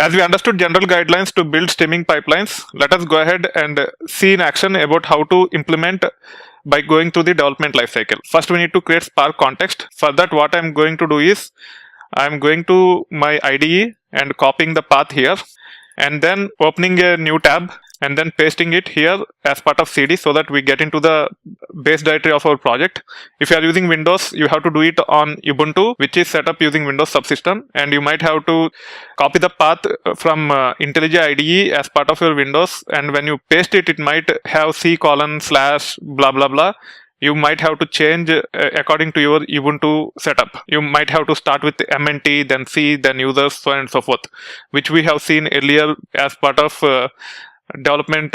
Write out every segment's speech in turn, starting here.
As we understood general guidelines to build streaming pipelines, let us go ahead and see in action about how to implement by going through the development lifecycle. First, we need to create Spark context. For that, what I'm going to do is I'm going to my IDE and copying the path here, and then opening a new tab and then pasting it here as part of CD so that we get into the base directory of our project. If you are using Windows, you have to do it on Ubuntu, which is set up using Windows subsystem, and you might have to copy the path from IntelliJ IDE as part of your Windows, and when you paste it, it might have C:/ blah blah blah. You might have to change according to your Ubuntu setup. You might have to start with MNT, then C, then users, so on and so forth, which we have seen earlier as part of development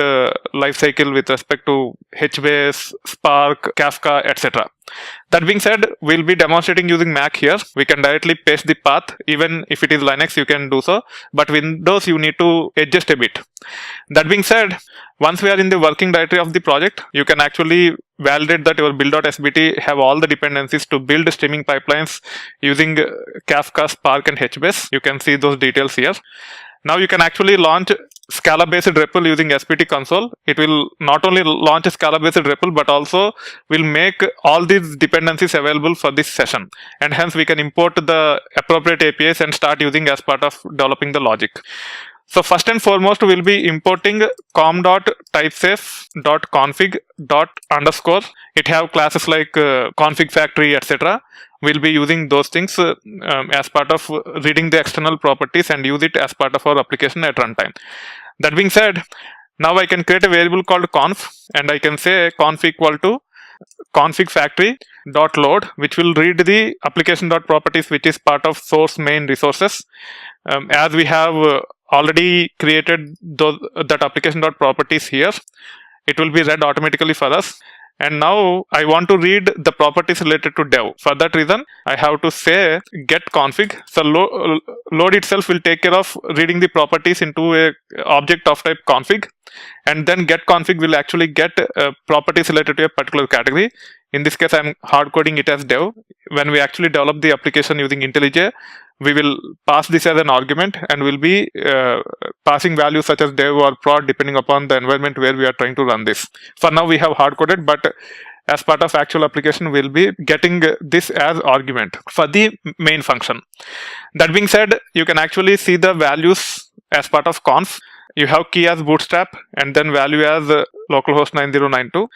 lifecycle with respect to HBase, Spark, Kafka, etc. That being said, we'll be demonstrating using Mac here. We can directly paste the path. Even if it is Linux, you can do so. But Windows, you need to adjust a bit. That being said, once we are in the working directory of the project, you can actually validate that your build.sbt have all the dependencies to build streaming pipelines using Kafka, Spark, and HBase. You can see those details here. Now you can actually launch Scala-based REPL using SPT console. It will not only launch a Scala-based REPL, but also will make all these dependencies available for this session. And hence we can import the appropriate APIs and start using as part of developing the logic. So first and foremost, we'll be importing com.typesafe.config._. It have classes like config factory, etc. We'll be using those things as part of reading the external properties and use it as part of our application at runtime. That being said, now I can create a variable called conf, and I can say conf equal to config factory dot load, which will read the application dot properties, which is part of source main resources. As we have already created that application dot properties here, it will be read automatically for us. And now I want to read the properties related to dev. For that reason, I have to say get config. So load itself will take care of reading the properties into a object of type config, and then get config will actually get properties related to a particular category. In this case, I'm hard coding it as dev. When we actually develop the application using IntelliJ, we will pass this as an argument, and we'll be passing values such as dev or prod depending upon the environment where we are trying to run this. For now, we have hard coded, but as part of actual application, we'll be getting this as argument for the main function. That being said, you can actually see the values as part of conf. You have key as bootstrap, and then value as localhost 9092.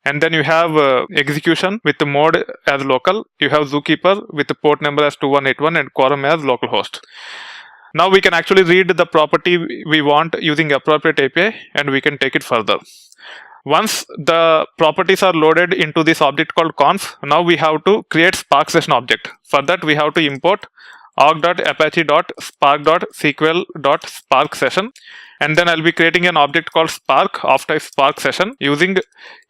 And then you have execution with the mode as local. You have zookeeper with the port number as 2181 and quorum as localhost. Now we can actually read the property we want using appropriate API, and we can take it further. Once the properties are loaded into this object called conf, now we have to create Spark session object. For that, we have to import org.apache.spark.sql.spark session, and then I'll be creating an object called Spark of type Spark session using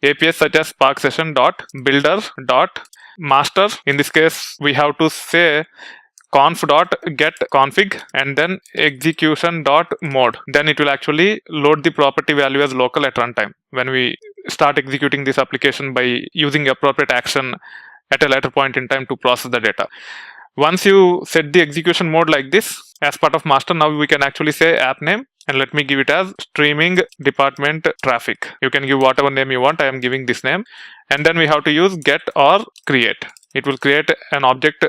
APIs such as Spark session.builder.master. In this case, we have to say conf.getConfig and then execution.mode. Then it will actually load the property value as local at runtime when we start executing this application by using appropriate action at a later point in time to process the data. Once you set the execution mode like this as part of master, now we can actually say app name, and let me give it as streaming department traffic. You can give whatever name you want. I am giving this name, and then we have to use get or create. It will create an object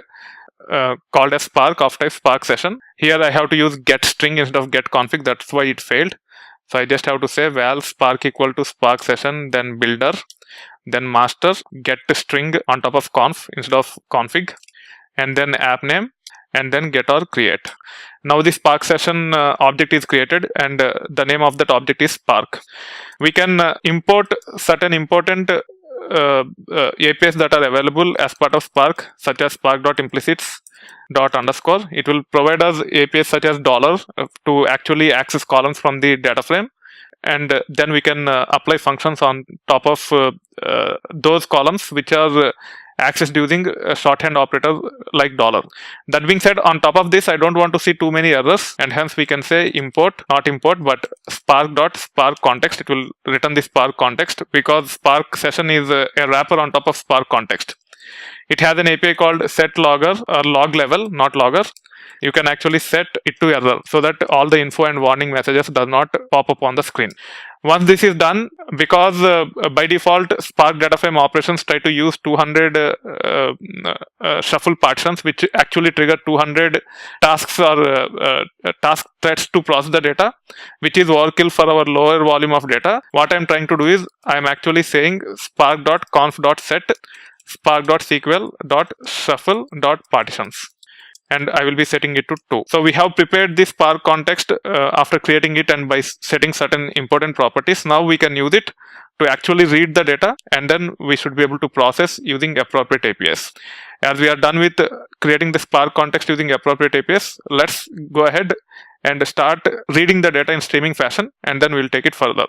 called as Spark of type Spark session. Here I have to use get string instead of get config. That's why it failed. So I just have to say val Spark equal to Spark session, then builder, then master, get string on top of conf instead of config, and then app name, and then get or create. Now the Spark session object is created, and the name of that object is Spark. We can import certain important APIs that are available as part of Spark, such as spark.implicits ._. It will provide us APIs such as $, to actually access columns from the data frame, and then we can apply functions on top of those columns which are accessed using a shorthand operator like $. That being said, on top of this, I don't want to see too many errors, and hence we can say import, not import, but spark.spark context. It will return the Spark context because Spark session is a wrapper on top of Spark context. It has an API called set logger or log level, not logger. you can actually set it to error so that all the info and warning messages does not pop up on the screen. Once this is done, because by default Spark data frame operations try to use 200 shuffle partitions, which actually trigger 200 tasks or task threads to process the data, which is overkill for our lower volume of data. What I'm trying to do is I'm actually saying spark.conf.set spark.sql.shuffle.partitions, and I will be setting it to 2. So we have prepared this Spark context after creating it and by setting certain important properties. Now we can use it to actually read the data, and then we should be able to process using appropriate APIs. As we are done with creating the Spark context using appropriate APIs, let's go ahead and start reading the data in streaming fashion, and then we'll take it further.